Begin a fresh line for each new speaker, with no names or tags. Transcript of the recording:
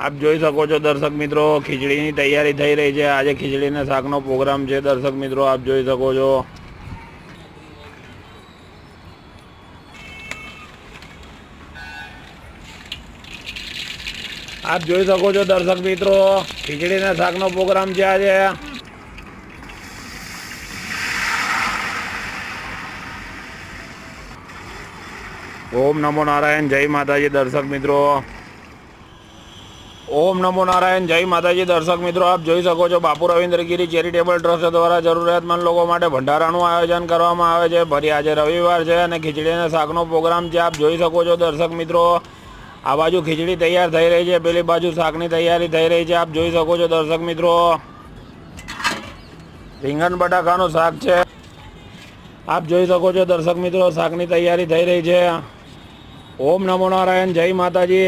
આપ જોઈ શકો છો દર્શક મિત્રો, ખીચડીની તૈયારી થઈ રહી છે। આજે ખીચડીના શાકનો પ્રોગ્રામ છે દર્શક મિત્રો, આપ જોઈ શકો છો। આપ જોઈ શકો છો દર્શક મિત્રો, ખીચડીના શાકનો પ્રોગ્રામ છે આજે। ઓમ નમો નારાયણ, જય માતાજી દર્શક મિત્રો। ઓમ નમો નારાયણ, જય માતાજી દર્શક મિત્રો, આપ જોઈ શકો છો બાપુ રવિન્દ્રગીરી ચેરિટેબલ ટ્રસ્ટ દ્વારા જરૂરિયાતમંદ લોકો માટે ભંડારાનું આયોજન કરવામાં આવે છે। ફરી આજે રવિવાર છે અને ખીચડીના શાકનો પ્રોગ્રામ છે, આપ જોઈ શકો છો દર્શક મિત્રો। આ બાજુ ખીચડી તૈયાર થઈ રહી છે, પેલી બાજુ શાકની તૈયારી થઈ રહી છે, આપ જોઈ શકો છો દર્શક મિત્રો। રીંગણ બટાકાનું શાક છે, આપ જોઈ શકો છો દર્શક મિત્રો, શાકની તૈયારી થઈ રહી છે। ઓમ નમો નારાયણ, જય માતાજી।